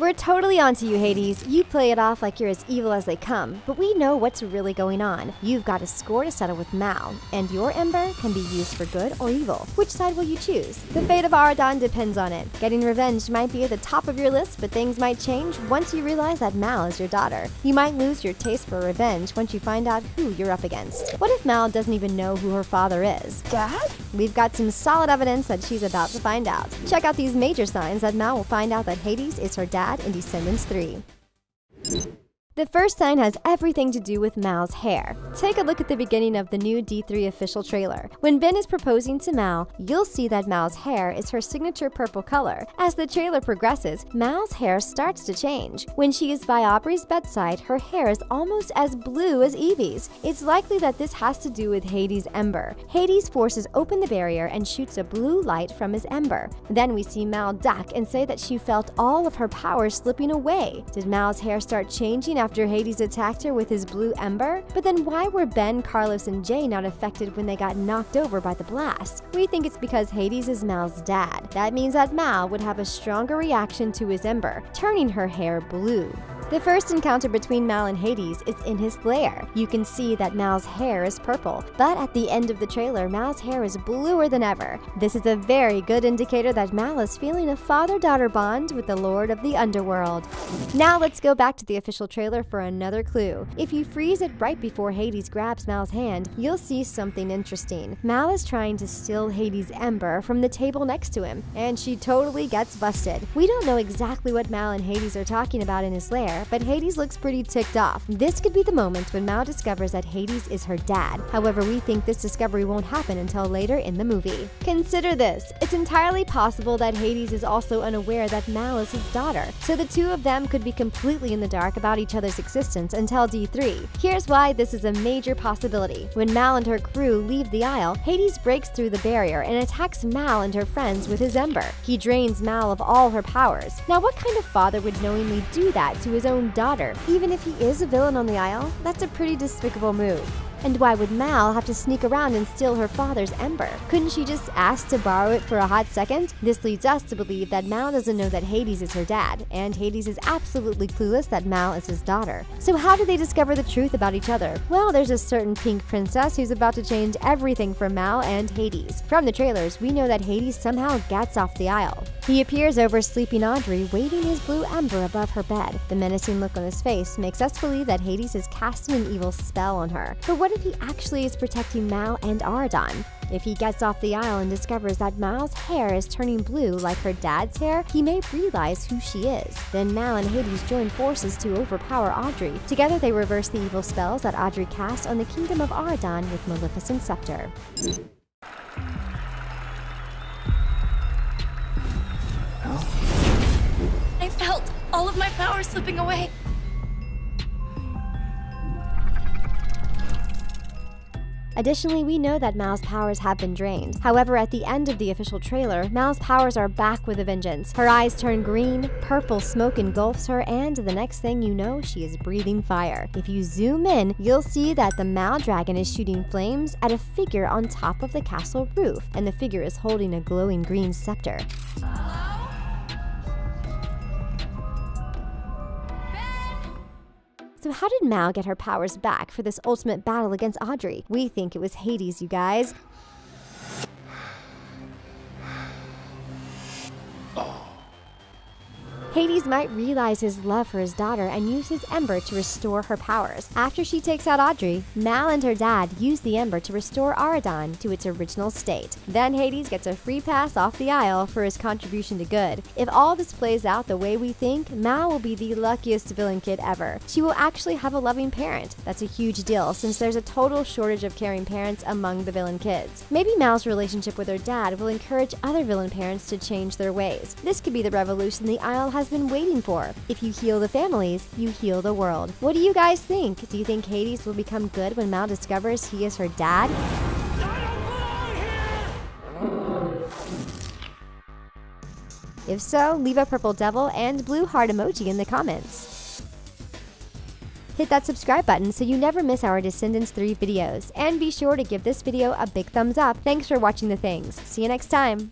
We're totally onto you, Hades. You play it off like you're as evil as they come, but we know what's really going on. You've got a score to settle with Mal, and your ember can be used for good or evil. Which side will you choose? The fate of Aradon depends on it. Getting revenge might be at the top of your list, but things might change once you realize that Mal is your daughter. You might lose your taste for revenge once you find out who you're up against. What if Mal doesn't even know who her father is? Dad? We've got some solid evidence that she's about to find out. Check out these major signs that Mal will find out that Hades is her dad in Descendants 3. The first sign has everything to do with Mal's hair. Take a look at the beginning of the new D3 official trailer. When Ben is proposing to Mal, you'll see that Mal's hair is her signature purple color. As the trailer progresses, Mal's hair starts to change. When she is by Aubrey's bedside, her hair is almost as blue as Evie's. It's likely that this has to do with Hades' ember. Hades forces open the barrier and shoots a blue light from his ember. Then we see Mal duck and say that she felt all of her power slipping away. Did Mal's hair start changing after Hades attacked her with his blue ember? But then why were Ben, Carlos, and Jay not affected when they got knocked over by the blast? We think it's because Hades is Mal's dad. That means that Mal would have a stronger reaction to his ember, turning her hair blue. The first encounter between Mal and Hades is in his lair. You can see that Mal's hair is purple, but at the end of the trailer, Mal's hair is bluer than ever. This is a very good indicator that Mal is feeling a father-daughter bond with the Lord of the Underworld. Now let's go back to the official trailer for another clue. If you freeze it right before Hades grabs Mal's hand, you'll see something interesting. Mal is trying to steal Hades' ember from the table next to him, and she totally gets busted. We don't know exactly what Mal and Hades are talking about in his lair, but Hades looks pretty ticked off. This could be the moment when Mal discovers that Hades is her dad. However, we think this discovery won't happen until later in the movie. Consider this. It's entirely possible that Hades is also unaware that Mal is his daughter, so the two of them could be completely in the dark about each other's existence until D3. Here's why this is a major possibility. When Mal and her crew leave the Isle, Hades breaks through the barrier and attacks Mal and her friends with his ember. He drains Mal of all her powers. Now, what kind of father would knowingly do that to his own daughter? Even if he is a villain on the Isle, that's a pretty despicable move. And why would Mal have to sneak around and steal her father's ember? Couldn't she just ask to borrow it for a hot second? This leads us to believe that Mal doesn't know that Hades is her dad, and Hades is absolutely clueless that Mal is his daughter. So how do they discover the truth about each other? Well, there's a certain pink princess who's about to change everything for Mal and Hades. From the trailers, we know that Hades somehow gets off the Isle. He appears over sleeping Audrey, waving his blue ember above her bed. The menacing look on his face makes us believe that Hades is casting an evil spell on her. But what if he actually is protecting Mal and Aradon? If he gets off the Isle and discovers that Mal's hair is turning blue like her dad's hair, he may realize who she is. Then Mal and Hades join forces to overpower Audrey. Together they reverse the evil spells that Audrey cast on the kingdom of Aradon with Maleficent's scepter. I felt all of my power slipping away. Additionally, we know that Mal's powers have been drained. However, at the end of the official trailer, Mal's powers are back with a vengeance. Her eyes turn green, purple smoke engulfs her, and the next thing you know, she is breathing fire. If you zoom in, you'll see that the Mal dragon is shooting flames at a figure on top of the castle roof, and the figure is holding a glowing green scepter. So how did Mal get her powers back for this ultimate battle against Audrey? We think it was Hades, you guys. Hades might realize his love for his daughter and use his ember to restore her powers. After she takes out Audrey, Mal and her dad use the ember to restore Aradon to its original state. Then Hades gets a free pass off the Isle for his contribution to good. If all this plays out the way we think, Mal will be the luckiest villain kid ever. She will actually have a loving parent. That's a huge deal since there's a total shortage of caring parents among the villain kids. Maybe Mal's relationship with her dad will encourage other villain parents to change their ways. This could be the revolution the Isle has been waiting for. If you heal the families, you heal the world. What do you guys think? Do you think Hades will become good when Mal discovers he is her dad? If so, leave a purple devil and blue heart emoji in the comments. Hit that subscribe button so you never miss our Descendants 3 videos. And be sure to give this video a big thumbs up. Thanks for watching the things. See you next time.